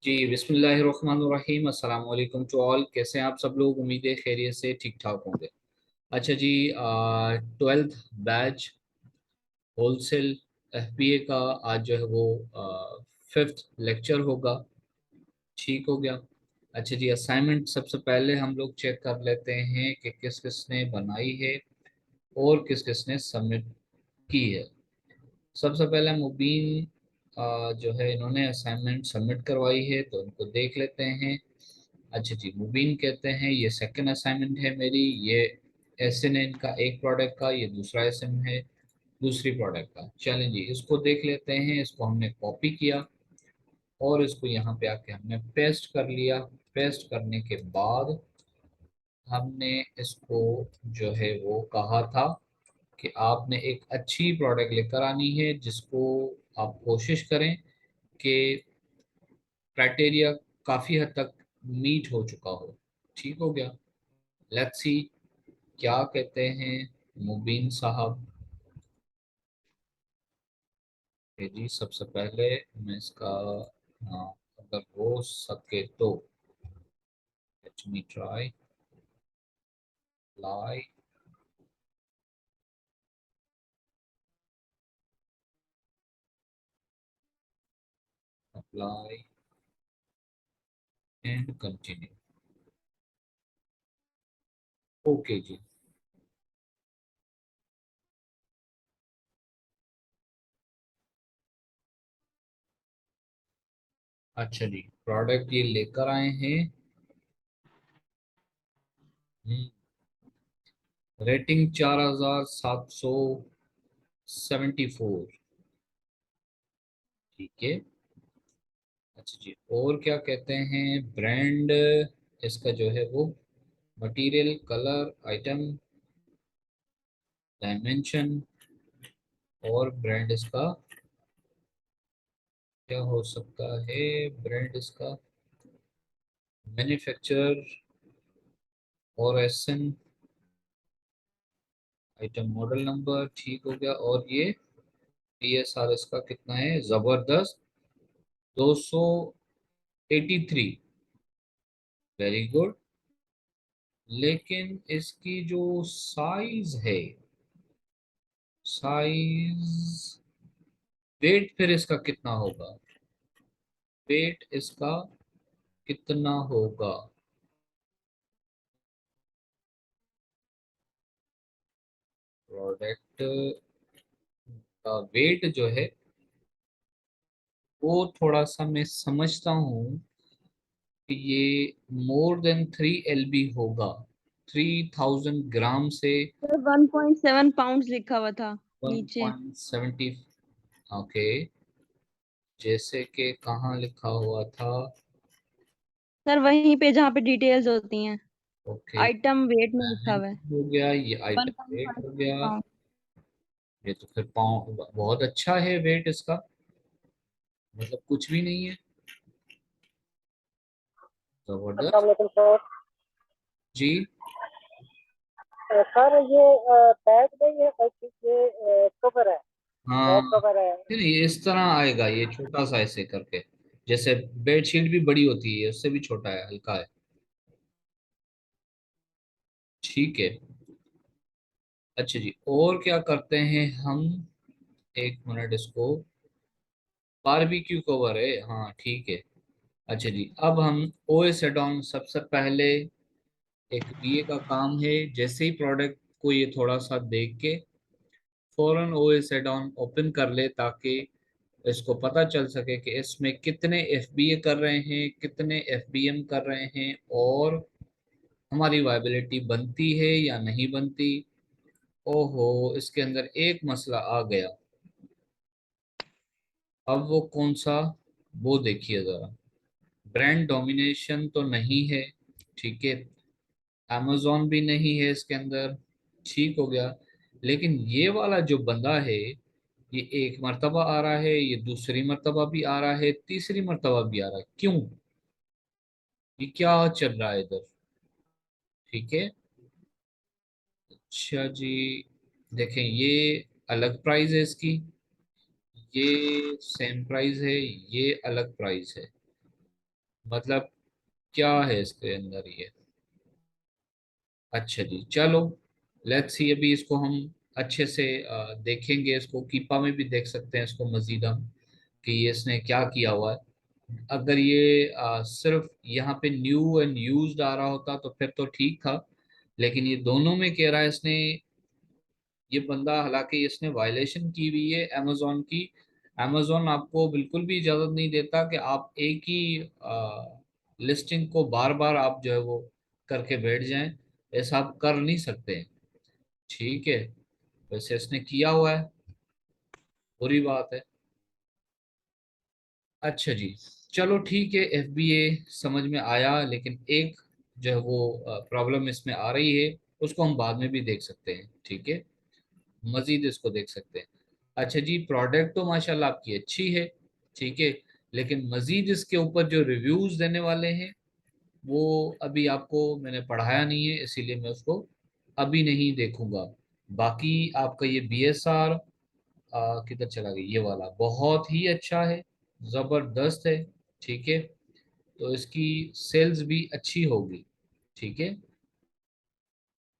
जी बिस्मिल्लाहिर्रहमानिर्रहीम अस्सलाम वालेकुम टू ऑल। कैसे हैं आप सब लोग? उम्मीद है खैरियत से ठीक ठाक होंगे। अच्छा जी, 12th बैच होलसेल एफबीए का आज जो है वो फिफ्थ लेक्चर होगा। ठीक हो गया। अच्छा जी, असाइनमेंट सबसे पहले हम लोग चेक कर लेते हैं कि किस किस ने बनाई है और किस किस ने सबमिट की है। सबसे पहले मुबीन जो है इन्होंने असाइनमेंट सबमिट करवाई है, तो उनको देख लेते हैं। अच्छा जी, मुबीन कहते हैं ये सेकंड असाइनमेंट है मेरी। ये एसएन है इनका एक प्रोडक्ट का, ये दूसरा एसएन है दूसरी प्रोडक्ट का। चलें जी, इसको देख लेते हैं। इसको हमने कॉपी किया और इसको यहाँ पे आके हमने पेस्ट कर लिया। पेस्ट करने के बाद हमने इसको जो है वो कहा था कि आपने एक अच्छी प्रोडक्ट लेकर आनी है जिसको आप कोशिश करें कि क्राइटेरिया काफ़ी हद तक मीट हो चुका हो। ठीक हो गया। लेट्स सी क्या कहते हैं मुबीन साहब। जी सबसे पहले मैं इसका अगर हो सके तो let me try apply apply and continue. Okay जी। अच्छा जी, प्रोडक्ट ये लेकर आए हैं। रेटिंग 4774। ठीक है। अच्छा जी, और क्या कहते हैं ब्रांड इसका जो है वो मटेरियल कलर आइटम डायमेंशन और ब्रांड इसका क्या हो सकता है? ब्रांड इसका मैन्युफैक्चरर और एसन आइटम मॉडल नंबर। ठीक हो गया। और ये पीएसआर इसका कितना है? जबरदस्त 283। Very good. लेकिन इसकी जो साइज है, साइज वेट फिर इसका कितना होगा? वेट इसका कितना होगा? प्रोडक्ट का वेट जो है वो थोड़ा सा मैं समझता हूँ कि ये मोर देन 3 LB होगा। 3000 ग्राम से सर 1.7 पाउंड्स लिखा हुआ था नीचे। 1.70। ओके, जैसे कि कहाँ लिखा हुआ था? सर वहीं पे जहाँ पे डिटेल्स होती हैं, ओके, आइटम वेट में लिखा हुआ है डायमेंशन हो गया, ये आइटम वेट हो 1.57 गया। पाउंड। ये तो फिर पाउंड बहुत अच्छा है वेट इसका, मतलब कुछ भी नहीं है। अस्सलाम जबरदस्त। वालेकुम सर। जी सर ये बैग नहीं है बल्कि ये कवर है, बैग हाँ, कवर है। नहीं नहीं, इस तरह आएगा ये छोटा सा ऐसे करके। जैसे बेडशीट भी बड़ी होती है, उससे भी छोटा है, हल्का है। ठीक है। अच्छा जी, और क्या करते हैं हम? एक मिनट, इसको बारबेक्यू कवर है, हाँ ठीक है। अच्छा जी, अब हम ओएस एडॉन सबसे पहले एक बीए का काम है। जैसे ही प्रोडक्ट को ये थोड़ा सा देख के फौरन ओएस एडॉन ओपन कर ले, ताकि इसको पता चल सके कि इसमें कितने एफबीए कर रहे हैं, कितने एफबीएम कर रहे हैं, और हमारी वायबिलिटी बनती है या नहीं बनती। ओहो, इसके अंदर एक मसला आ गया। अब वो कौन सा? वो देखिए जरा। ब्रांड डोमिनेशन तो नहीं है। ठीक है। amazon भी नहीं है इसके अंदर। ठीक हो गया। लेकिन ये वाला जो बंदा है, ये एक मर्तबा आ रहा है, ये दूसरी मर्तबा भी आ रहा है, तीसरी मर्तबा भी आ रहा है। क्यों? ये क्या चल रहा है इधर? ठीक है। अच्छा जी, देखें ये अलग प्राइस है इसकी, ये सेम प्राइस है, ये अलग प्राइस है। मतलब क्या है इसके अंदर ये। अच्छा जी, चलो लेट्स सी, अभी इसको हम अच्छे से देखेंगे। इसको कीपा में भी देख सकते हैं इसको मजीद हम, कि ये इसने क्या किया हुआ है। अगर ये सिर्फ यहाँ पे न्यू एंड यूज्ड आ रहा होता तो फिर तो ठीक था, लेकिन ये दोनों में कह रहा है इसने। ये बंदा, हालांकि इसने वायलेशन की हुई है अमेजोन की। अमेजोन आपको बिल्कुल भी इजाजत नहीं देता कि आप एक ही लिस्टिंग को बार बार आप जो है वो करके बैठ जाएं। ऐसा आप कर नहीं सकते हैं, ठीक है। वैसे इसने किया हुआ है, बुरी बात है। अच्छा जी, चलो ठीक है, एफबीए समझ में आया, लेकिन एक जो है वो प्रॉब्लम इसमें आ रही है, उसको हम बाद में भी देख सकते हैं, ठीक है। मजीद इसको देख सकते हैं। अच्छा जी, प्रोडक्ट तो माशाल्लाह आपकी अच्छी है, ठीक है, लेकिन मजीद इसके ऊपर जो रिव्यूज देने वाले हैं वो अभी आपको मैंने पढ़ाया नहीं है, इसीलिए मैं उसको अभी नहीं देखूंगा। बाकी आपका ये BSR किधर चला गया, ये वाला बहुत ही अच्छा है, जबरदस्त है, ठीक है। तो इसकी सेल्स भी अच्छी होगी, ठीक है।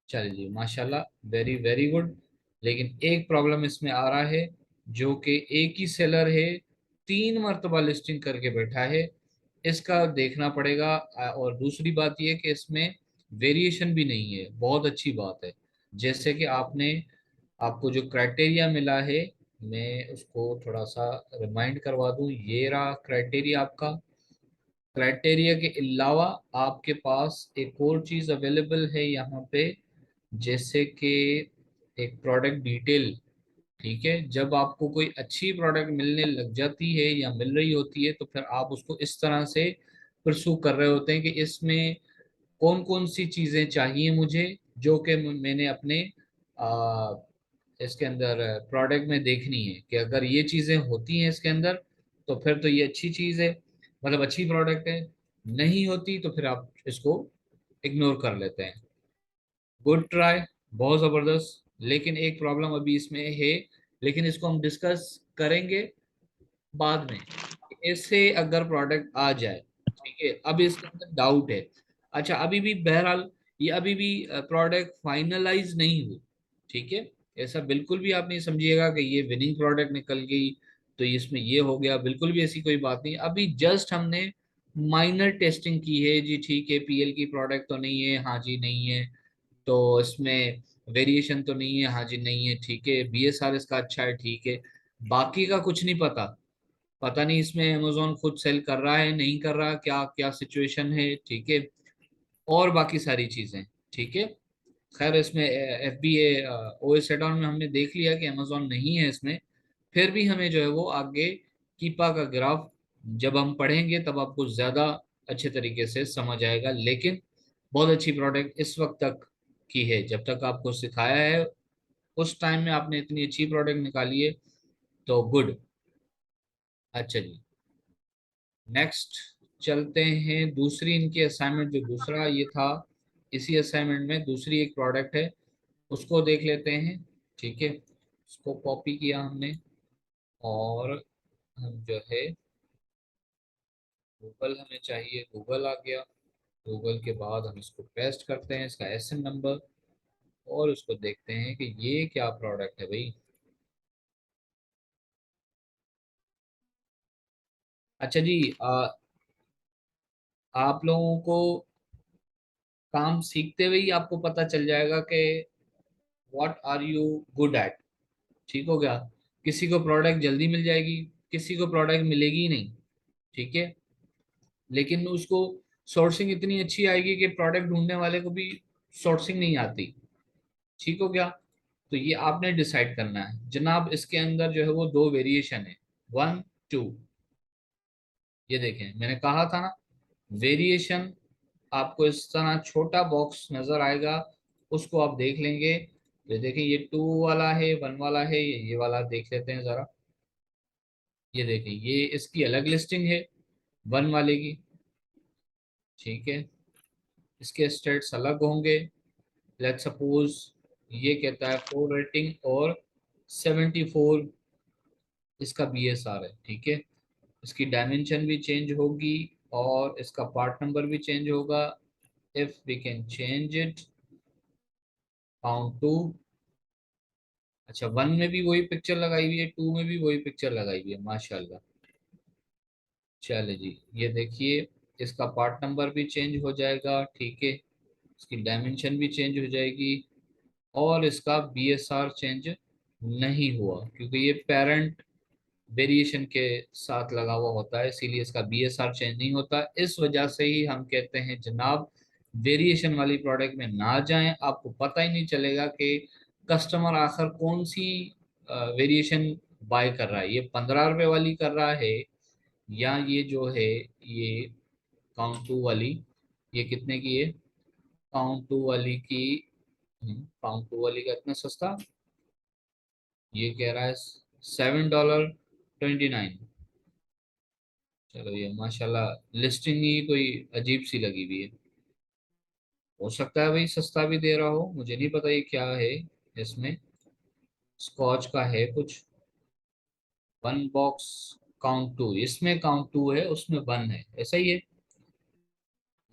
चलिए जी, माशाल्लाह, वेरी वेरी गुड। लेकिन एक प्रॉब्लम इसमें आ रहा है, जो कि एक ही सेलर है, 3 मरतबा लिस्टिंग करके बैठा है, इसका देखना पड़ेगा। और दूसरी बात यह कि इसमें वेरिएशन भी नहीं है, बहुत अच्छी बात है। जैसे कि आपको जो क्राइटेरिया मिला है, मैं उसको थोड़ा सा रिमाइंड करवा दूं। ये रहा क्राइटेरिया आपका। क्राइटेरिया के अलावा आपके पास एक और चीज़ अवेलेबल है यहाँ पे, जैसे कि एक प्रोडक्ट डिटेल, ठीक है। जब आपको कोई अच्छी प्रोडक्ट मिलने लग जाती है या मिल रही होती है, तो फिर आप उसको इस तरह से परसू कर रहे होते हैं कि इसमें कौन कौन सी चीज़ें चाहिए मुझे, जो कि मैंने अपने आ, इसके अंदर प्रोडक्ट में देखनी है, कि अगर ये चीज़ें होती हैं इसके अंदर तो फिर तो ये अच्छी चीज़ है, मतलब अच्छी प्रोडक्ट है। नहीं होती तो फिर आप इसको इग्नोर कर लेते हैं। गुड ट्राई, बहुत ज़बरदस्त। लेकिन एक प्रॉब्लम अभी इसमें है, लेकिन इसको हम डिस्कस करेंगे बाद में। ऐसे अगर प्रोडक्ट आ जाए, ठीक है, अब इसके अंदर डाउट है। अच्छा, अभी भी बहरहाल ये अभी भी प्रोडक्ट फाइनलाइज नहीं हुई, ठीक है। ऐसा बिल्कुल भी आप नहीं समझिएगा कि ये विनिंग प्रोडक्ट निकल गई तो इसमें ये हो गया, बिल्कुल भी ऐसी कोई बात नहीं। अभी जस्ट हमने माइनर टेस्टिंग की है जी, ठीक है। PL की प्रोडक्ट तो नहीं है, हाँ जी नहीं है। तो इसमें वेरिएशन तो नहीं है, हाँ जी नहीं है, ठीक है। BSR इसका अच्छा है, ठीक है। बाकी का कुछ नहीं पता। पता नहीं इसमें अमेजोन खुद सेल कर रहा है नहीं कर रहा, क्या क्या सिचुएशन है, ठीक है। और बाकी सारी चीजें, ठीक है। खैर, इसमें FBA OS एडॉन में हमने देख लिया कि अमेजोन नहीं है इसमें। फिर भी हमें जो है वो आगे कीपा का ग्राफ जब हम पढ़ेंगे तब आपको ज्यादा अच्छे तरीके से समझ आएगा। लेकिन बहुत अच्छी प्रोडक्ट इस वक्त तक की है, जब तक आपको सिखाया है उस टाइम में आपने इतनी अच्छी प्रोडक्ट निकाली है, तो गुड। अच्छा जी, नेक्स्ट चलते हैं। दूसरी इनकी असाइनमेंट, जो दूसरा ये था, इसी असाइनमेंट में दूसरी एक प्रोडक्ट है, उसको देख लेते हैं, ठीक है। उसको कॉपी किया हमने, और हम जो है गूगल हमें चाहिए, गूगल आ गया। गूगल के बाद हम इसको पेस्ट करते हैं, इसका SN नंबर, और उसको देखते हैं कि ये क्या प्रोडक्ट है भाई। अच्छा जी, आप लोगों को काम सीखते हुए ही आपको पता चल जाएगा कि what are you good at, ठीक हो गया। किसी को प्रोडक्ट जल्दी मिल जाएगी, किसी को प्रोडक्ट मिलेगी ही नहीं, ठीक है। लेकिन उसको सोर्सिंग इतनी अच्छी आएगी कि प्रोडक्ट ढूंढने वाले को भी सोर्सिंग नहीं आती, ठीक हो गया। तो ये आपने डिसाइड करना है जनाब। इसके अंदर जो है वो 2 वेरिएशन है, 1 2। ये देखें, मैंने कहा था ना, वेरिएशन आपको इस तरह छोटा बॉक्स नजर आएगा, उसको आप देख लेंगे। ये देखें, ये 2 वाला है, 1 वाला है, ये वाला देख लेते हैं जरा। ये देखें, ये इसकी अलग लिस्टिंग है 1 वाले की, ठीक है। इसके स्टेट्स अलग होंगे। लेट्स सपोज ये कहता है 4 रेटिंग और 74 इसका BSR है, ठीक है। इसकी डायमेंशन भी चेंज होगी, और इसका पार्ट नंबर भी चेंज होगा। If we can change it, count two. अच्छा, 1 में भी वही पिक्चर लगाई हुई है, 2 में भी वही पिक्चर लगाई हुई है, माशाल्लाह। चले जी, ये देखिए, इसका पार्ट नंबर भी चेंज हो जाएगा, ठीक है। इसकी डायमेंशन भी चेंज हो जाएगी। और इसका बीएसआर चेंज नहीं हुआ, क्योंकि ये पेरेंट वेरिएशन के साथ लगा हुआ होता है, इसीलिए इसका बीएसआर चेंज नहीं होता। इस वजह से ही हम कहते हैं जनाब, वेरिएशन वाली प्रोडक्ट में ना जाएं, आपको पता ही नहीं चलेगा कि कस्टमर आखिर कौन सी वेरिएशन बाय कर रहा है, ये 15 रुपए वाली कर रहा है या ये जो है ये काउंट टू वाली। ये कितने की है काउंट टू वाली की? काउंट टू वाली का इतना सस्ता, ये कह रहा है $7.29। चलो, ये माशाल्लाह लिस्टिंग ही कोई अजीब सी लगी हुई है। हो सकता है भाई सस्ता भी दे रहा हो, मुझे नहीं पता ये क्या है इसमें। स्कॉच का है कुछ, 1 बॉक्स काउंट टू, इसमें काउंट टू है उसमें 1 है, ऐसा ही है।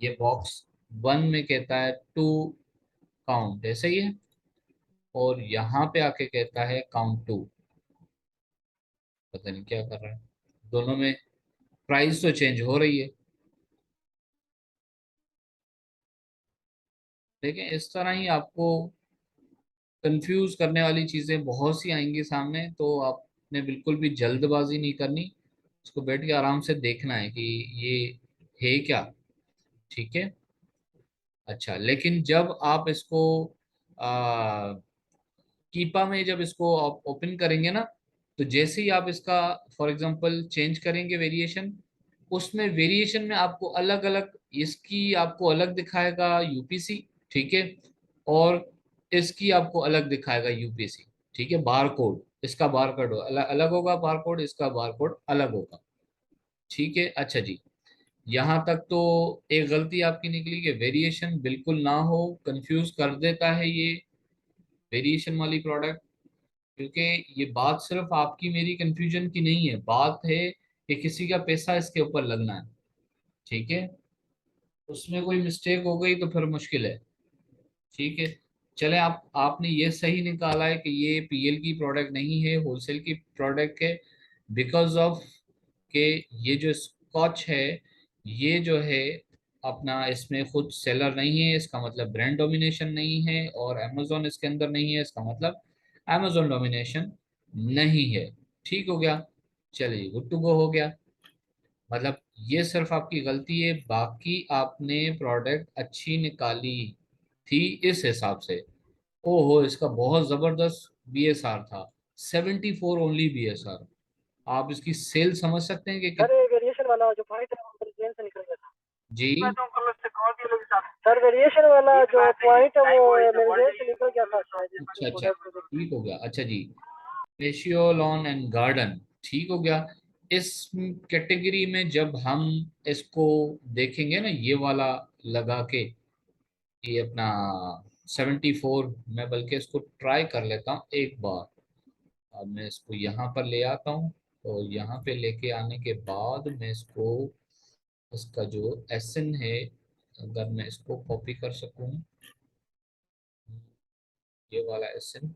ये बॉक्स 1 में कहता है 2 काउंट, ऐसा ही है। और यहाँ पे आके कहता है काउंट टू, पता नहीं क्या कर रहा है। दोनों में प्राइस तो चेंज हो रही है। लेकिन इस तरह ही आपको कंफ्यूज करने वाली चीजें बहुत सी आएंगी सामने, तो आपने बिल्कुल भी जल्दबाजी नहीं करनी, इसको बैठ के आराम से देखना है कि ये है क्या, ठीक है। अच्छा, लेकिन जब आप इसको कीपा में जब इसको आप ओपन करेंगे ना, तो जैसे ही आप इसका फॉर एग्जांपल चेंज करेंगे वेरिएशन, उसमें वेरिएशन में आपको अलग अलग, इसकी आपको अलग दिखाएगा यूपीसी, ठीक है। और इसकी आपको अलग दिखाएगा यूपीसी, ठीक है। बार कोड, इसका बार कोड अलग अलग होगा, बार कोड इसका बार कोड अलग होगा, ठीक है। अच्छा जी, यहाँ तक तो एक गलती आपकी निकली कि वेरिएशन बिल्कुल ना हो, कंफ्यूज कर देता है ये वेरिएशन वाली प्रोडक्ट। क्योंकि ये बात सिर्फ आपकी मेरी कंफ्यूजन की नहीं है, बात है कि किसी का पैसा इसके ऊपर लगना है, ठीक है। उसमें कोई मिस्टेक हो गई तो फिर मुश्किल है, ठीक है। चले, आपने ये सही निकाला है कि ये पीएल की प्रोडक्ट नहीं है, होलसेल की प्रोडक्ट है। बिकॉज ऑफ के ये जो स्कॉच है, ये जो है अपना, इसमें खुद सेलर नहीं है, इसका मतलब ब्रांड डोमिनेशन नहीं है, और अमेजोन इसके अंदर नहीं है, इसका मतलब अमेजोन डोमिनेशन नहीं है। ठीक हो गया, चलिए गुड टू गो हो गया। मतलब ये सिर्फ आपकी गलती है, बाकी आपने प्रोडक्ट अच्छी निकाली थी इस हिसाब से। ओहो, इसका बहुत जबरदस्त बीएसआर था, 74 ओनली बीएसआर। आप इसकी सेल समझ सकते हैं कि सर वेरिएशन वाला जो पॉइंट है वो मेरी जेन से निकल गया था। जी। सर वेरिएशन वाला जो पॉइंट है वो मेरे जेन से निकल गया था शायद अच्छा इस अच्छा, प्रोडक्ट को ठीक हो गया। अच्छा जी, रेशियो लॉन एंड गार्डन, ठीक हो गया। इस कैटेगरी में जब हम इसको देखेंगे ना, ये वाला लगा के, ये अपना 74, मैं बल्कि इसको ट्राई कर लेता हूँ एक बार। अब मैं इसको यहाँ पर ले आता हूँ, तो यहाँ पे लेके आने के बाद मैं इसको, इसका जो एसन है, अगर मैं इसको कॉपी कर सकूँ, ये वाला एसन,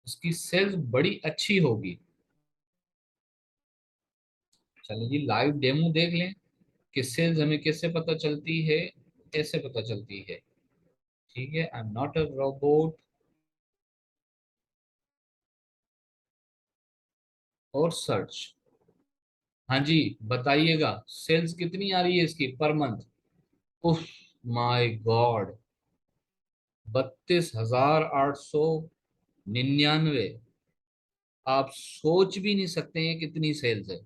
इसकी सेल्स बड़ी अच्छी होगी। चलो जी, लाइव डेमो देख लें कि सेल्स हमें कैसे पता चलती है, कैसे पता चलती है, ठीक है। I am not a robot. और सर्च, हाँ जी, बताइएगा सेल्स कितनी आ रही है इसकी पर मंथ। उफ, माय गॉड, 32,899। आप सोच भी नहीं सकते हैं कितनी सेल्स है।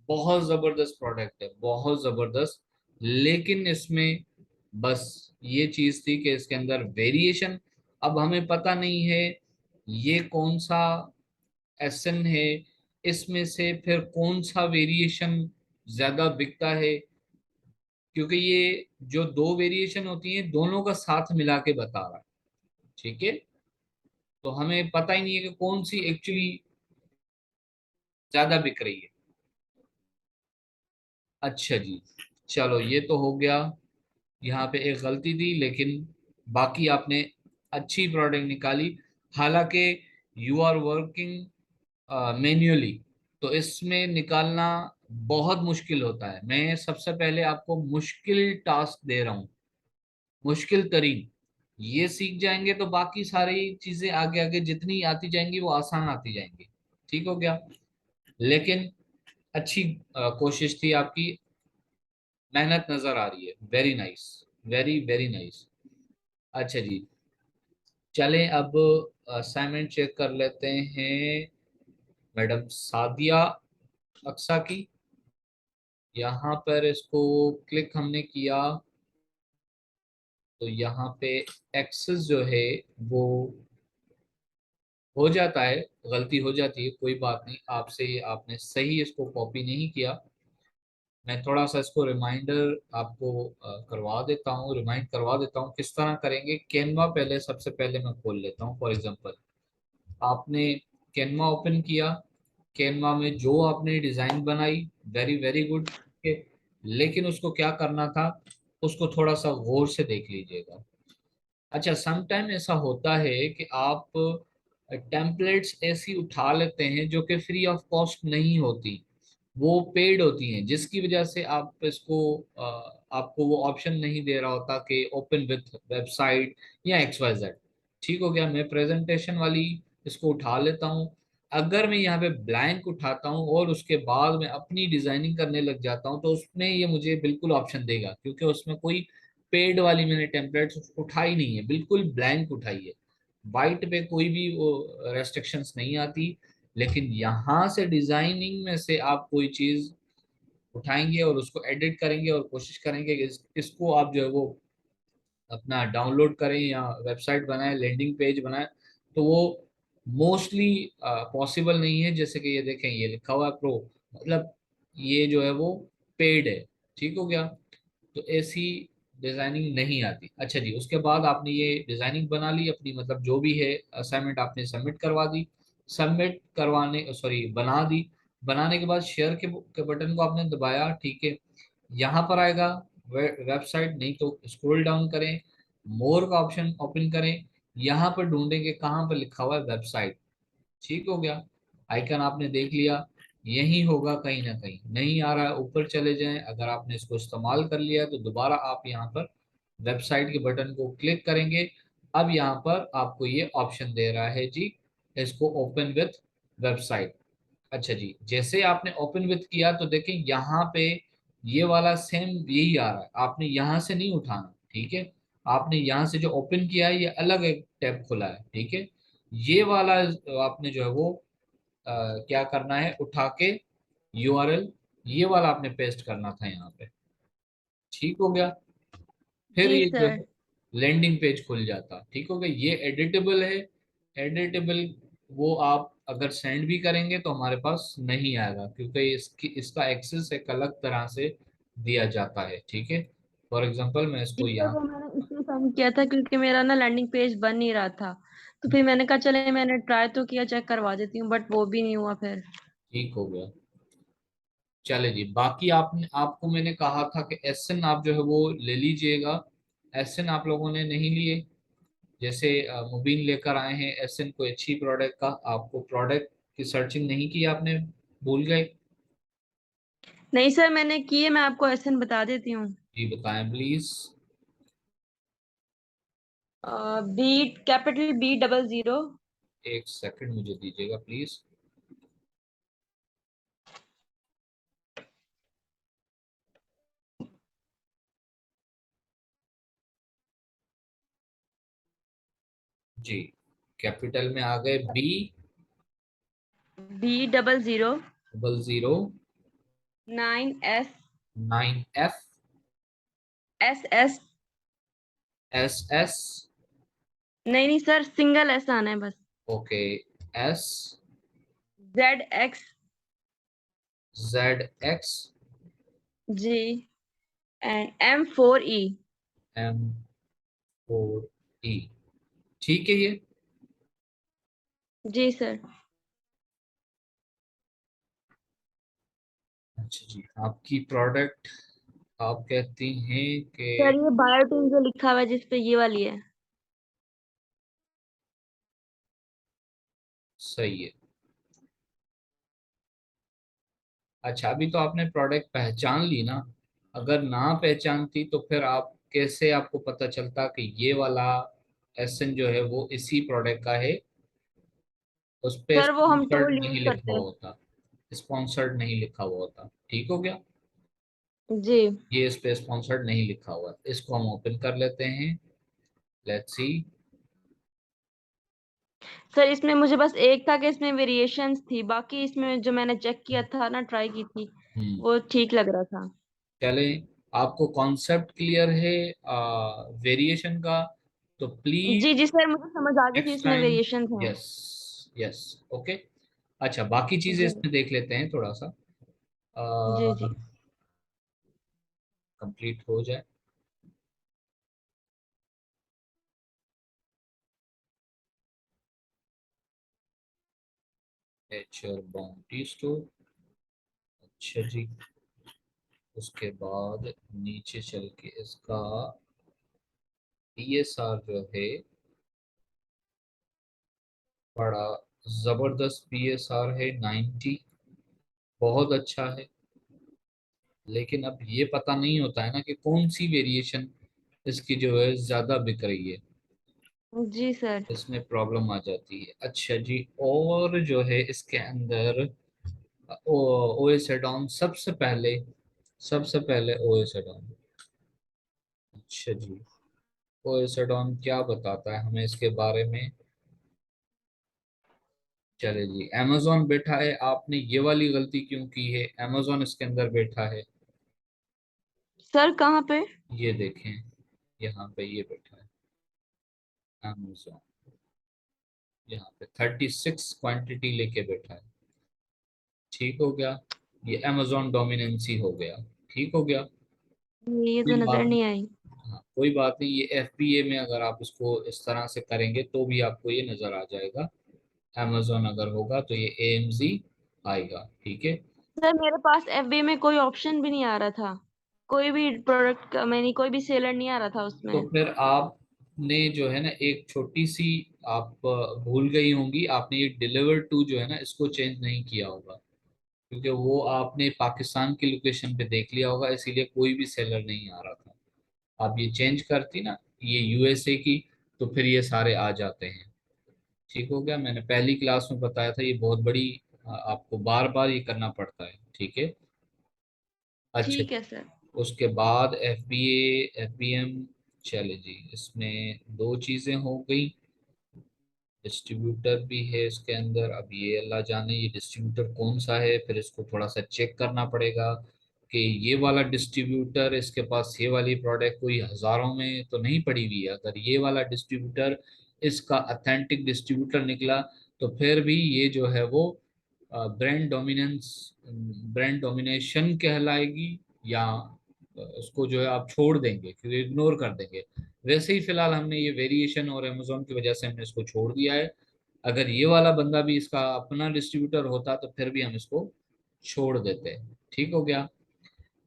बहुत जबरदस्त प्रोडक्ट है, बहुत जबरदस्त। लेकिन इसमें बस ये चीज थी कि इसके अंदर वेरिएशन, अब हमें पता नहीं है ये कौन सा एसन है, इसमें से फिर कौन सा वेरिएशन ज्यादा बिकता है। क्योंकि ये जो दो वेरिएशन होती हैं, दोनों का साथ मिला के बता रहा है, ठीक है। तो हमें पता ही नहीं है कि कौन सी एक्चुअली ज्यादा बिक रही है। अच्छा जी, चलो ये तो हो गया। यहाँ पे एक गलती थी, लेकिन बाकी आपने अच्छी प्रोडक्ट निकाली। हालांकि यू आर वर्किंग मैन्युअली, तो इसमें निकालना बहुत मुश्किल होता है। मैं सबसे पहले आपको मुश्किल टास्क दे रहा हूँ, मुश्किल तरीन। ये सीख जाएंगे तो बाकी सारी चीजें आगे आगे जितनी आती जाएंगी वो आसान आती जाएंगी। ठीक हो गया। लेकिन अच्छी कोशिश थी आपकी, मेहनत नजर आ रही है। Very nice, very very nice. अच्छा जी, चलें अब असाइनमेंट चेक कर लेते हैं मैडम सादिया अक्सा की। यहाँ पर इसको क्लिक हमने किया तो यहाँ पे एक्सेस जो है वो हो जाता है, गलती हो जाती है, कोई बात नहीं। आपसे आपने सही इसको कॉपी नहीं किया। मैं थोड़ा सा इसको रिमाइंडर आपको करवा देता हूँ, रिमाइंड करवा देता हूँ किस तरह करेंगे। कैनवा पहले सबसे पहले मैं खोल लेता हूँ। फॉर एग्जांपल, आपने कैनवा ओपन किया, कैनवा में जो आपने डिजाइन बनाई, वेरी वेरी गुड। लेकिन उसको क्या करना था, उसको थोड़ा सा गौर से देख लीजिएगा। अच्छा, समटाइम ऐसा होता है कि आप टेम्पलेट्स ऐसी उठा लेते हैं जो कि फ्री ऑफ कॉस्ट नहीं होती, वो पेड होती हैं, जिसकी वजह से आप इसको आपको वो ऑप्शन नहीं दे रहा होता कि ओपन विथ वेबसाइट या XYZ। ठीक हो गया। मैं प्रेजेंटेशन वाली इसको उठा लेता हूँ। अगर मैं यहाँ पे ब्लैंक उठाता हूँ और उसके बाद मैं अपनी डिजाइनिंग करने लग जाता हूँ, तो उसमें ये मुझे बिल्कुल ऑप्शन देगा, क्योंकि उसमें कोई पेड वाली मैंने टेम्पलेट्स उठाई नहीं है, बिल्कुल ब्लैंक उठाई है। वाइट पे कोई भी वो रेस्ट्रिक्शंस नहीं आती। लेकिन यहाँ से डिजाइनिंग में से आप कोई चीज उठाएंगे और उसको एडिट करेंगे और कोशिश करेंगे कि इसको आप जो है वो अपना डाउनलोड करें या वेबसाइट बनाएं, लैंडिंग पेज बनाएं, तो वो मोस्टली पॉसिबल नहीं है। जैसे कि ये देखें, ये लिखा हुआ है प्रो, मतलब ये जो है वो पेड है। ठीक हो गया। तो ऐसी डिजाइनिंग नहीं आती। अच्छा जी, उसके बाद आपने ये डिजाइनिंग बना ली अपनी, मतलब जो भी है असाइनमेंट आपने सबमिट करवा दी। सबमिट करवाने सॉरी बना दी। बनाने के बाद शेयर के बटन को आपने दबाया, ठीक है। यहाँ पर आएगा वेबसाइट, नहीं तो स्क्रॉल डाउन करें, मोर का ऑप्शन ओपन करें। यहाँ पर ढूंढेंगे कहाँ पर लिखा हुआ है वेबसाइट। ठीक हो गया। आइकन आपने देख लिया, यही होगा कहीं ना कहीं। नहीं आ रहा है, ऊपर चले जाएं। अगर आपने इसको इस्तेमाल कर लिया तो दोबारा आप यहाँ पर वेबसाइट के बटन को क्लिक करेंगे। अब यहाँ पर आपको ये ऑप्शन दे रहा है जी, इसको ओपन विथ वेबसाइट। अच्छा जी, जैसे आपने ओपन विथ किया तो देखें यहाँ पे ये वाला सेम यही आ रहा है। आपने यहाँ से नहीं उठाना, ठीक है। आपने यहाँ से जो ओपन किया है ये अलग एक टैब खुला है, ठीक है। ये वाला आपने जो है वो क्या करना है, उठा के URL ये वाला आपने पेस्ट करना था यहाँ पे। ठीक हो गया। फिर जी ये जो सर। है लैंडिंग पेज खुल जाता। ठीक हो गया। ये एडिटेबल है, एडिटेबल। वो आप अगर सेंड भी करेंगे तो हमारे पास नहीं आएगा, क्योंकि इसका एक्सेस एक अलग तरह से दिया जाता है। ठीक है। फॉर एग्जांपल मैं जी इसको सर, यहाँ, वो मैंने इसलिए सेंड किया था क्योंकि मेरा ना लैंडिंग पेज बन नहीं रहा था। तो फिर मैंने कहा चले मैंने ट्राई तो किया, चेक करवा देती हूँ, बट वो भी नहीं हुआ फिर। ठीक हो गया। चले जी, बाकी आपने आपको मैंने कहा था कि SN आप जो है वो ले लीजिएगा। SN आप लोगों ने नहीं लिए। जैसे मुबीन लेकर आए हैं SN कोई अच्छी प्रोडक्ट का, आपको प्रोडक्ट की सर्चिंग नहीं की आपने, भूल गए। नहीं सर, मैंने किए, मैं आपको एसएन बता देती हूँ। जी बताएं प्लीज। B, capital B00। एक सेकंड मुझे दीजिएगा प्लीज। जी, कैपिटल में आ गए B00 B00 9S 9F SS। SS। नहीं नहीं सर, सिंगल एस आना है बस। Okay, S ZX ZX G and M4E। M4E। ठीक है। ये जी सर। अच्छा जी, आपकी प्रोडक्ट आप कहती हैं सर कि ये बायोटीन जो लिखा हुआ है जिसपे, ये वाली है। सही है। अच्छा, अभी तो आपने प्रोडक्ट पहचान ली ना। अगर ना पहचानती तो फिर आप कैसे, आपको पता चलता कि ये वाला एसन जो है वो इसी प्रोडक्ट का है। उस पे सर वो हम स्पॉन्सर्ड टूल यूज नहीं लिखा करते हुआ हैं। होता। स्पॉन्सर्ड नहीं लिखा हुआ होता, ठीक हो गया। जी ये इस पे स्पॉन्सर्ड नहीं लिखा हुआ है। इसको हम ओपन कर लेते हैं। Let's see. सर, इसमें मुझे बस एक था कि इसमें वेरिएशंस थी, बाकी इसमें जो मैंने चेक किया था ना, ट्राई की थी, हम्म। वो ठीक लग रहा था। चले, आपको कॉन्सेप्ट क्लियर है वेरिएशन का? तो जी प्लीज जी सर, मुझे समझ आ गई थी नेक्स्ट इसमें टाइम। वेरिएशंस हैं। Yes, yes, okay. अच्छा, बाकी चीजें जी इसमें देख लेते हैं थोड़ा सा, जी जी। कंप्लीट हो जाए। Nature bounty store. अच्छा जी। उसके बाद नीचे चल के इसका पीएसआर जो है, बड़ा जबरदस्त पीएसआर है, 90। बहुत अच्छा है। लेकिन अब ये पता नहीं होता है ना कि कौन सी वेरिएशन इसकी जो है ज्यादा बिक रही है। जी सर। इसमें प्रॉब्लम आ जाती है। अच्छा जी, और जो है इसके अंदर ओएस एडॉन सबसे पहले ओएस एडॉन। अच्छा जी, ओएस एडॉन क्या बताता है हमें इसके बारे में? चले जी, amazon बैठा है। आपने ये वाली गलती क्यों की है? amazon इसके अंदर बैठा है। सर कहाँ पे? ये देखें, यहाँ पे ये बैठा है amazon। यहाँ पे 36 क्वांटिटी लेके बैठा है। ठीक हो गया। ये amazon डोमिनेंसी हो गया। ठीक हो गया। ये तो कोई नजर बात नहीं। नहीं आई। हाँ, कोई बात नहीं। ये एफबीए में अगर आप इसको इस तरह से करेंगे तो भी आपको ये नजर आ जाएगा। amazon अगर होगा तो ये एएमजी आएगा, ठीक है। सर मेरे पास एफबी में कोई ऑप्शन भी नहीं आ रहा था, कोई भी प्रोडक्ट का, मैंने कोई भी सेलर नहीं आ रहा था तो उसमें। फिर आपने जो है ना एक छोटी सी, आप भूल गई होंगी, आपने ये डिलीवर टू जो है ना इसको चेंज नहीं किया होगा। क्योंकि वो आपने पाकिस्तान की लोकेशन पे देख लिया होगा, इसीलिए कोई भी सेलर नहीं आ रहा था। आप ये चेंज करती ना, ये यूएसए की, तो फिर ये सारे आ जाते हैं। ठीक हो गया। मैंने पहली क्लास में बताया था, ये बहुत बड़ी आपको बार बार ये करना पड़ता है, ठीक है। अच्छा, ठीक है सर। उसके बाद एफबीएम। चले जी, इसमें दो चीजें हो गई। डिस्ट्रीब्यूटर भी है इसके अंदर। अब ये अल्लाह जाने ये डिस्ट्रीब्यूटर कौन सा है, फिर इसको थोड़ा सा चेक करना पड़ेगा कि ये वाला डिस्ट्रीब्यूटर, इसके पास ये वाली प्रोडक्ट कोई हजारों में तो नहीं पड़ी हुई है। अगर ये वाला डिस्ट्रीब्यूटर इसका अथेंटिक डिस्ट्रीब्यूटर निकला तो फिर भी ये जो है वो ब्रांड डोमिनेशन कहलाएगी, या उसको जो है आप छोड़ देंगे, क्योंकि इग्नोर कर देंगे। वैसे ही फिलहाल हमने ये वेरिएशन और अमेजोन की वजह से हमने इसको छोड़ दिया है। अगर ये वाला बंदा भी इसका अपना डिस्ट्रीब्यूटर होता तो फिर भी हम इसको छोड़ देते। ठीक हो गया।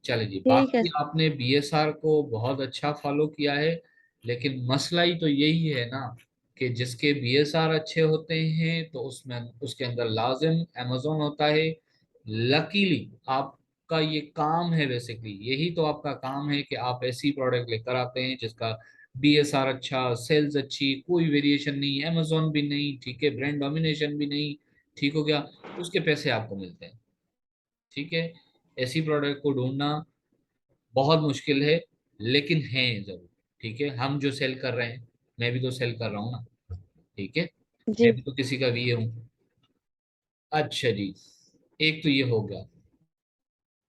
चले जी, ठीक है बाकी आपने बीएसआर को बहुत अच्छा फॉलो किया है। लेकिन मसला ही तो यही है ना कि जिसके बीएसआर अच्छे होते हैं तो उसमें उसके अंदर लाजिम अमेजोन होता है। लकीली आपका ये काम है, बेसिकली यही तो आपका काम है कि आप ऐसी प्रोडक्ट लेकर आते हैं जिसका बीएसआर अच्छा, सेल्स अच्छी, कोई वेरिएशन नहीं, अमेजोन भी नहीं, ठीक है, ब्रांड डोमिनेशन भी नहीं। ठीक हो गया। उसके पैसे आपको मिलते हैं। ठीक है। ऐसी प्रोडक्ट को ढूंढना बहुत मुश्किल है, लेकिन है जरूर। ठीक है, हम जो सेल कर रहे हैं, मैं भी तो सेल कर रहा हूँ ना। ठीक है, जी। मैं भी तो किसी का वीए हूँ। अच्छा जी, एक तो ये हो गया।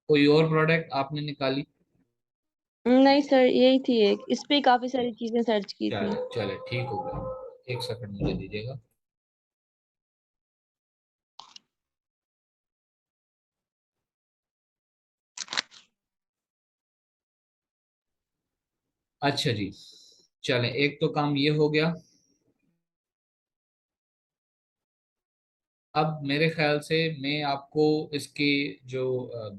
कोई और प्रोडक्ट आपने निकाली? नहीं सर, यही थी एक, इस पे काफी सारी चीजें सर्च की थी। चले चले, ठीक हो गया। एक सेकंड मुझे दीजिएगा। अच्छा जी, चले, एक तो काम ये हो गया। अब मेरे ख्याल से मैं आपको इसके जो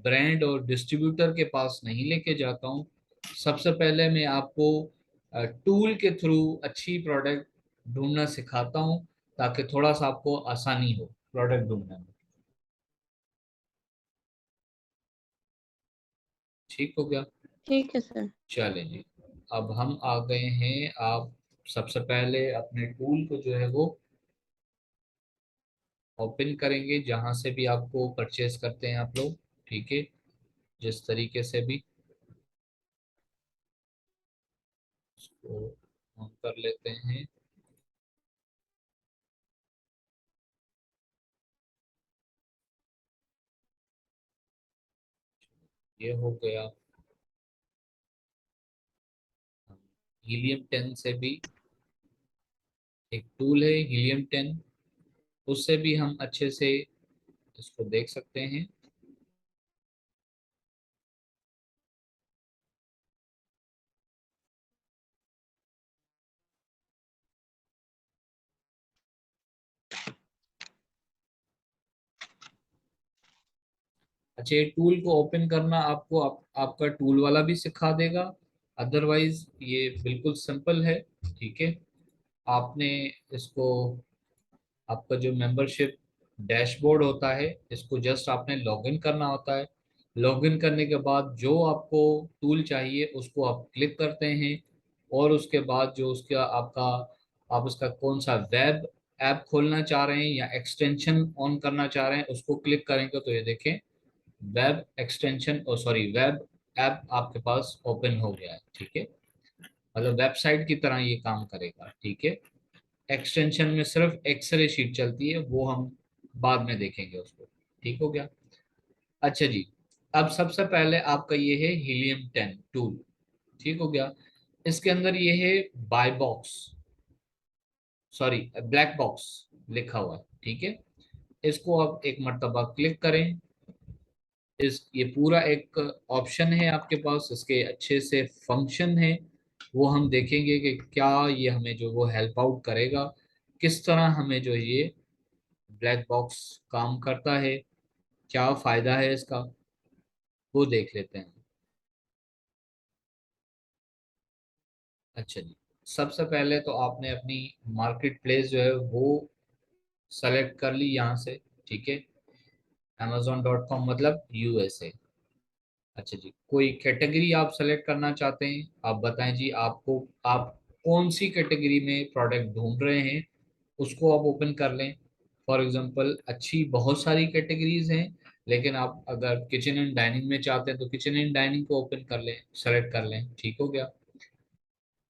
ब्रांड और डिस्ट्रीब्यूटर के पास नहीं लेके जाता हूँ। सबसे पहले मैं आपको टूल के थ्रू अच्छी प्रोडक्ट ढूंढना सिखाता हूँ, ताकि थोड़ा सा आपको आसानी हो प्रोडक्ट ढूंढने में। ठीक हो गया? ठीक है सर। चलें जी। अब हम आ गए हैं। आप सबसे पहले अपने टूल को जो है वो ओपन करेंगे, जहां से भी आपको परचेज करते हैं आप लोग। ठीक है, जिस तरीके से भी इसको ऑन कर लेते हैं। ये हो गया। हीलियम 10 से भी एक टूल है, हीलियम 10, उससे भी हम अच्छे से इसको देख सकते हैं। अच्छा, ये टूल को ओपन करना आपको आपका टूल वाला भी सिखा देगा। अदरवाइज ये बिल्कुल सिंपल है। ठीक है, आपने इसको, आपका जो मेंबरशिप डैशबोर्ड होता है, इसको जस्ट आपने लॉगिन करना होता है। लॉगिन करने के बाद जो आपको टूल चाहिए उसको आप क्लिक करते हैं, और उसके बाद जो उसका आपका, आप उसका कौन सा वेब ऐप खोलना चाह रहे हैं या एक्सटेंशन ऑन करना चाह रहे हैं, उसको क्लिक करेंगे तो ये देखें, वेब एक्सटेंशन, ओ सॉरी, वेब ऐप आपके पास ओपन हो गया है। ठीक है, मतलब वेबसाइट की तरह ये काम करेगा। ठीक है, एक्सटेंशन में सिर्फ एक्सरे शीट चलती है, वो हम बाद में देखेंगे उसको। ठीक हो गया? अच्छा जी। अब सबसे पहले आपका ये है हीलियम 10 टूल। ठीक हो गया? इसके अंदर ये है by box, sorry black box लिखा हुआ है। ठीक है, इसको आप एक मर्तबा क्लिक करें। इस ये पूरा एक ऑप्शन है आपके पास, इसके अच्छे से फंक्शन है, वो हम देखेंगे कि क्या ये हमें जो वो हेल्प आउट करेगा, किस तरह हमें जो ये ब्लैक बॉक्स काम करता है, क्या फायदा है इसका, वो देख लेते हैं। अच्छा जी, सबसे पहले तो आपने अपनी मार्केट प्लेस जो है वो सेलेक्ट कर ली यहाँ से। ठीक है, amazon.com मतलब USA। अच्छा जी, कोई कैटेगरी आप सेलेक्ट करना चाहते हैं, आप बताएं जी, आपको आप कौन सी कैटेगरी में प्रोडक्ट ढूंढ रहे हैं, उसको आप ओपन कर लें। फॉर एग्जांपल अच्छी बहुत सारी कैटेगरीज हैं, लेकिन आप अगर किचन एंड डाइनिंग में चाहते हैं तो किचन एंड डाइनिंग को ओपन कर लें, सेलेक्ट कर लें। ठीक हो गया?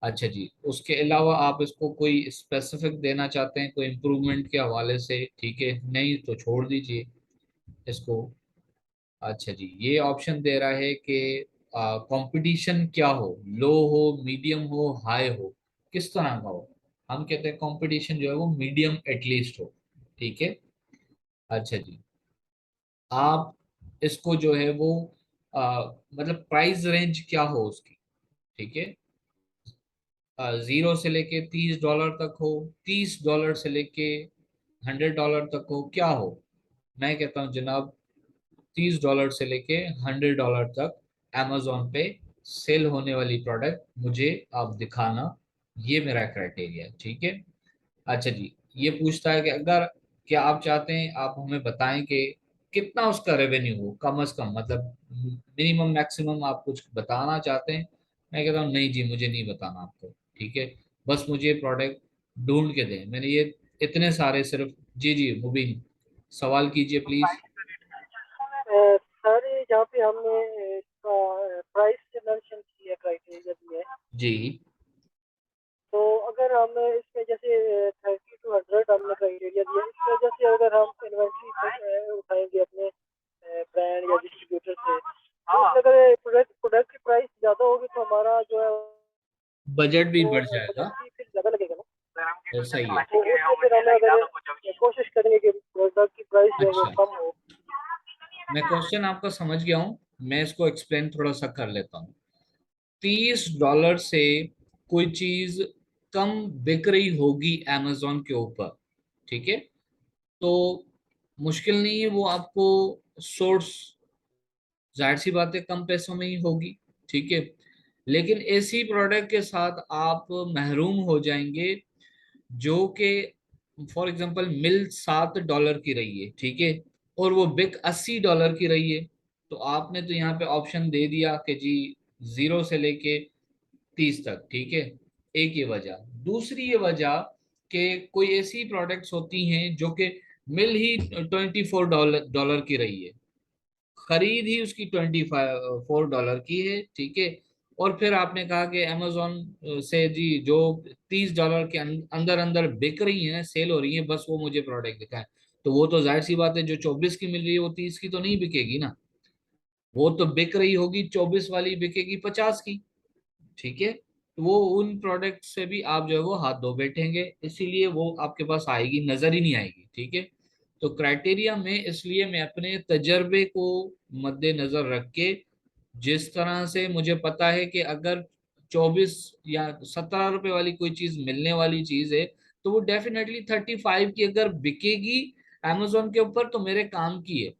अच्छा जी, उसके अलावा आप इसको कोई स्पेसिफिक देना चाहते हैं कोई इम्प्रूवमेंट के हवाले से, ठीक है, नहीं तो छोड़ दीजिए इसको। अच्छा जी, ये ऑप्शन दे रहा है कि कंपटीशन क्या हो, लो हो, मीडियम हो, हाई हो, किस तरह का हो। हम कहते हैं कंपटीशन जो है वो मीडियम एटलीस्ट हो। ठीक है। अच्छा जी, आप इसको जो है वो मतलब प्राइस रेंज क्या हो उसकी। ठीक है, 0 से लेके $30 तक हो, $30 से लेके $100 तक हो, क्या हो। मैं कहता हूँ जनाब, $30 से लेके $100 तक अमेजोन पे सेल होने वाली प्रोडक्ट मुझे आप दिखाना, ये मेरा क्राइटेरिया है। ठीक है। अच्छा जी, ये पूछता है कि अगर, क्या आप चाहते हैं आप हमें बताएं कि कितना उसका रेवेन्यू हो, कम से कम, मतलब मिनिमम मैक्सिमम आप कुछ बताना चाहते हैं। मैं कहता हूँ नहीं जी, मुझे नहीं बताना आपको। ठीक है, बस मुझे प्रोडक्ट ढूंढ के दें, मैंने ये इतने सारे सिर्फ। जी जी मुबीन, सवाल कीजिए प्लीज। सर जहाँ पे हमने प्राइस मेंशन की है, क्राइटेरिया दी है, जी तो अगर हम इसमें जैसे 30 to 100 हमने क्राइटेरिया दिया, इस वजह से अगर हम इन्वेंट्री उठाएंगे अपने ब्रांड या डिस्ट्रीब्यूटर से, तो इसमें अगर प्रोडक्ट की प्राइस ज़्यादा होगी तो हमारा जो है बजट भी वो बढ़ बजट जाएगा। भी फिर ज़्यादा लगेगा ना। ऐसा ही है। तो उसमें फिर हमें अगर कोशिश करेंगे कि प्रोडक्ट की प्राइस जो है वो अच्छा, कम हो। मैं क्वेश्चन आपका समझ गया हूँ, मैं इसको एक्सप्लेन थोड़ा सा कर लेता हूँ। $30 से कोई चीज कम बिक रही होगी amazon के ऊपर, ठीक है, तो मुश्किल नहीं है, वो आपको सोर्स जाहिर सी बात है कम पैसों में ही होगी, ठीक है। लेकिन ऐसी प्रोडक्ट के साथ आप महरूम हो जाएंगे जो कि फॉर एग्जांपल मिल $7 की रही है, ठीक है, और वो बिक $80 की रही है। तो आपने तो यहाँ पे ऑप्शन दे दिया कि जी 0 से लेके 30 तक, ठीक है। एक ये वजह। दूसरी ये वजह कि कोई ऐसी प्रोडक्ट्स होती हैं जो कि मिल ही $24 की रही है, खरीद ही उसकी $24 की है, ठीक है। और फिर आपने कहा कि अमेजोन से जी जो $30 के अंदर अंदर बिक रही है, सेल हो रही है, बस वो मुझे प्रोडक्ट दिखाए। तो वो तो जाहिर सी बात है, जो 24 की मिल रही है वो 30 की तो नहीं बिकेगी ना। वो तो बिक रही होगी, 24 वाली बिकेगी 50 की, ठीक है। तो वो उन प्रोडक्ट से भी आप जो है वो हाथ धो बैठेंगे, इसीलिए वो आपके पास आएगी, नजर ही नहीं आएगी, ठीक है। तो क्राइटेरिया में इसलिए मैं अपने तजर्बे को मद्देनजर रख के, जिस तरह से मुझे पता है कि अगर 24 या ₹17 वाली कोई चीज मिलने वाली चीज है, तो वो डेफिनेटली 35 की अगर बिकेगी अमेजोन के ऊपर तो मेरे काम की है।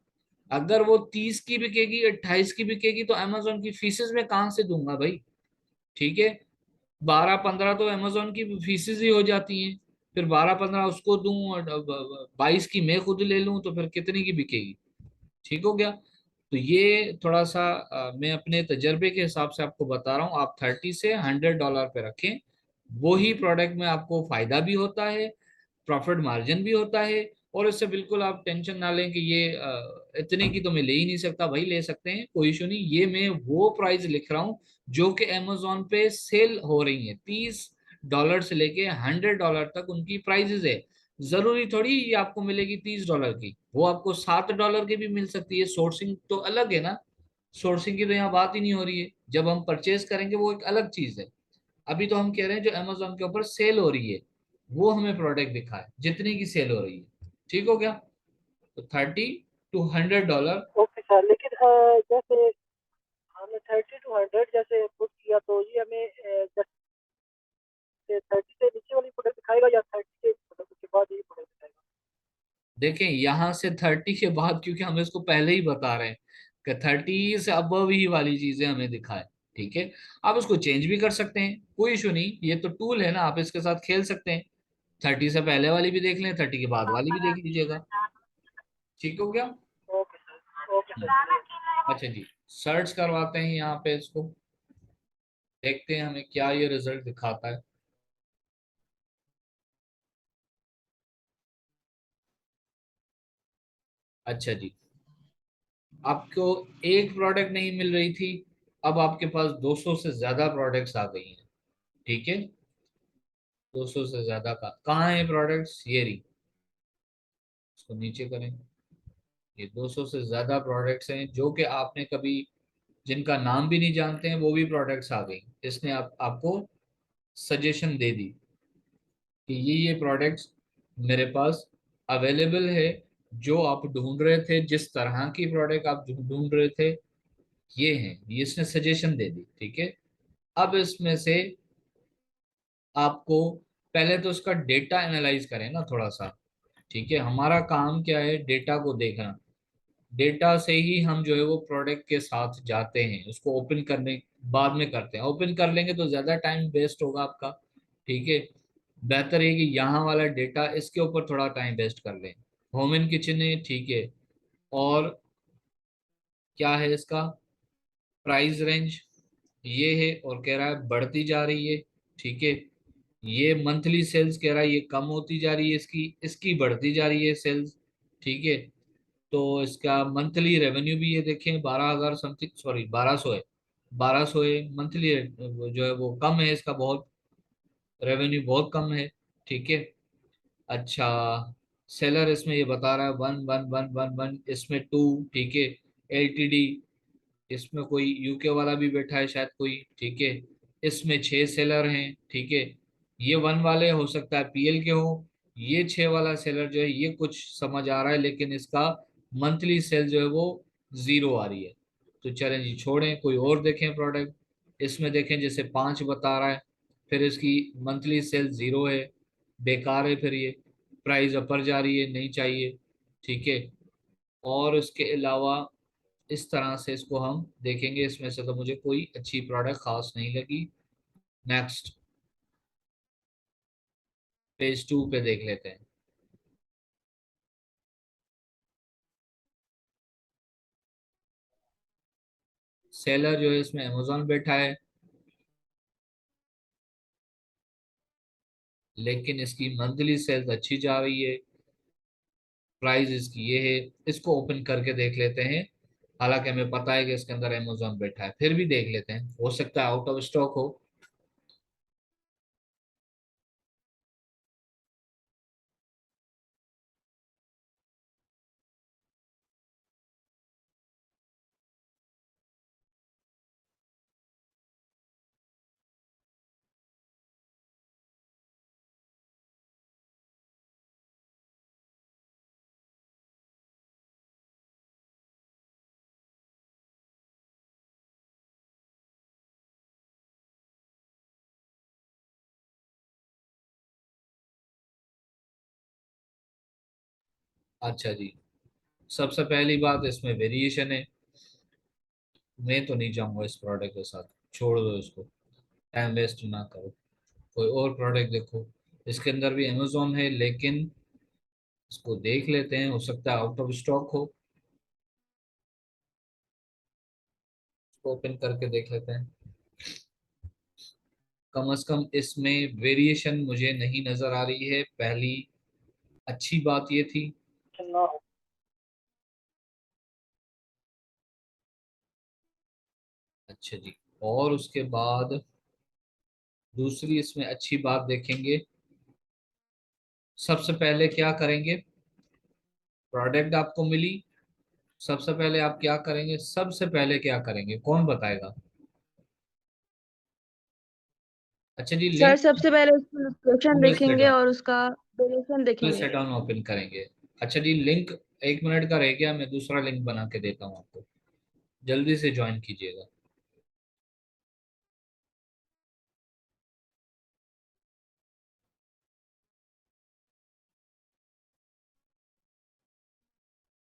अगर वो 30 की बिकेगी, 28 की बिकेगी, तो अमेजोन की फीसेस में कहाँ से दूंगा भाई, ठीक है। 12-15 तो अमेजोन की फीसेस ही हो जाती हैं, फिर 12-15 उसको दूं और 22 की मैं खुद ले लूं, तो फिर कितने की बिकेगी, ठीक हो गया। तो ये थोड़ा सा मैं अपने तजर्बे के हिसाब से आपको बता रहा हूँ, आप 30 से $100 पे रखें। वो ही प्रोडक्ट में आपको फायदा भी होता है, प्रॉफिट मार्जिन भी होता है। और इससे बिल्कुल आप टेंशन ना लें कि ये इतने की तो मैं ले ही नहीं सकता, भाई ले सकते हैं, कोई इशू नहीं। ये मैं वो प्राइस लिख रहा हूँ जो कि अमेजोन पे सेल हो रही है, $30 से लेके $100 तक उनकी प्राइजेस है। जरूरी थोड़ी ये आपको मिलेगी $30 की, वो आपको $7 की भी मिल सकती है। सोर्सिंग तो अलग है ना, सोर्सिंग की तो यहाँ बात ही नहीं हो रही है। जब हम परचेज करेंगे वो एक अलग चीज है। अभी तो हम कह रहे हैं जो अमेजोन के ऊपर सेल हो रही है, वो हमें प्रोडक्ट दिखाए जितने की सेल हो रही है, ठीक हो गया। तो $30 to $100। ओके सर, लेकिन जैसे हमने 30 to 100 जैसे बुक किया, तो ये हमें जैसे 30 से नीचे वाली प्रोडक्ट दिखाएगा या 30 के प्रोडक्ट के बाद ये प्रोडक्ट दिखाएगा? देखें यहाँ से 30 के बाद, क्योंकि हम इसको पहले ही बता रहे हैं कि 30 से अबव ही वाली चीजें हमें दिखाए, ठीक है। आप उसको चेंज भी कर सकते हैं, कोई इशू नहीं, ये तो टूल है ना, आप इसके साथ खेल सकते हैं। 30 से पहले वाली भी देख लें, 30 के बाद वाली भी देख लीजिएगा, ठीक हो गया। Okay sir, okay sir. अच्छा जी, सर्च करवाते हैं यहाँ पे इसको, देखते हैं हमें क्या ये रिजल्ट दिखाता है। अच्छा जी, आपको एक प्रोडक्ट नहीं मिल रही थी, अब आपके पास 200 से ज्यादा प्रोडक्ट्स आ गई हैं, ठीक है। 200 से ज्यादा का कहाँ है प्रोडक्ट्स, ये रही, इसको नीचे करें। ये 200 से ज्यादा प्रोडक्ट्स हैं जो कि आपने कभी, जिनका नाम भी नहीं जानते हैं, वो भी प्रोडक्ट्स आ गई। इसने आपको सजेशन दे दी कि ये प्रोडक्ट्स मेरे पास अवेलेबल है, जो आप ढूंढ रहे थे, जिस तरह की प्रोडक्ट आप ढूंढ रहे थे, ये हैं, ये इसने सजेशन दे दी, ठीक है। अब इसमें से आपको पहले तो उसका डेटा एनालाइज करें ना थोड़ा सा, ठीक है। हमारा काम क्या है, डेटा को देखना। डेटा से ही हम जो है वो प्रोडक्ट के साथ जाते हैं, उसको ओपन करने बाद में करते हैं। ओपन कर लेंगे तो ज्यादा टाइम वेस्ट होगा आपका, ठीक है। बेहतर है कि यहाँ वाला डेटा, इसके ऊपर थोड़ा टाइम वेस्ट कर लें। होम इन किचन है, ठीक है। और क्या है इसका प्राइस रेंज, ये है, और कह रहा है बढ़ती जा रही है, ठीक है। ये मंथली सेल्स कह रहा है ये कम होती जा रही है, इसकी इसकी बढ़ती जा रही है सेल्स, ठीक है। तो इसका मंथली रेवेन्यू भी ये देखें 12,000 समथिंग, सॉरी 1200 है, 1200 है मंथली। जो है वो कम है, इसका बहुत रेवेन्यू बहुत कम है, ठीक है। अच्छा, सेलर इसमें ये बता रहा है 11111, इसमें 2, ठीक है। LTD, इसमें कोई यूके वाला भी बैठा है शायद कोई, ठीक है। इसमें 6 सेलर हैं, ठीक है। ये 1 वाले हो सकता है PL के हो, ये 6 वाला सेलर जो है ये कुछ समझ आ रहा है, लेकिन इसका मंथली सेल जो है वो 0 आ रही है। तो चलें जी, छोड़ें, कोई और देखें प्रोडक्ट। इसमें देखें जैसे 5 बता रहा है, फिर इसकी मंथली सेल 0 है, बेकार है, फिर ये प्राइस अपर जा रही है, नहीं चाहिए। ठीक है। और उसके अलावा इस तरह से इसको हम देखेंगे। इसमें से तो मुझे कोई अच्छी प्रोडक्ट खास नहीं लगी। नेक्स्ट पेज 2 पे देख लेते हैं। सेलर जो है इसमें अमेजोन बैठा है, लेकिन इसकी मंथली सेल्स अच्छी जा रही है। प्राइस इसकी ये है। इसको ओपन करके देख लेते हैं। हालांकि हमें पता है कि इसके अंदर अमेजोन बैठा है, फिर भी देख लेते हैं, हो सकता है आउट ऑफ स्टॉक हो। अच्छा जी, सबसे पहली बात इसमें वेरिएशन है। मैं तो नहीं जाऊंगा इस प्रोडक्ट के साथ, छोड़ दो इसको, टाइम वेस्ट ना करो, कोई और प्रोडक्ट देखो। इसके अंदर भी अमेजोन है, लेकिन इसको देख लेते हैं, हो सकता है आउट ऑफ स्टॉक हो। इसको ओपन करके देख लेते हैं। कम से कम इसमें वेरिएशन मुझे नहीं नजर आ रही है, पहली अच्छी बात ये थी। ना हो। अच्छा जी, और उसके बाद दूसरी इसमें अच्छी बात देखेंगे। सबसे पहले क्या करेंगे, प्रोडक्ट आपको मिली, सबसे पहले आप क्या करेंगे, सबसे पहले क्या करेंगे, कौन बताएगा? अच्छा जी, सर लिंक सबसे पहले उसकी लोकेशन गूगल से देखेंगे और उसका ड्यूरेशन गूगल देखेंगे। सेट डाउन ओपन करेंगे। अच्छा जी, लिंक 1 मिनट का रह गया, मैं दूसरा लिंक बना के देता हूँ आपको, जल्दी से ज्वाइन कीजिएगा।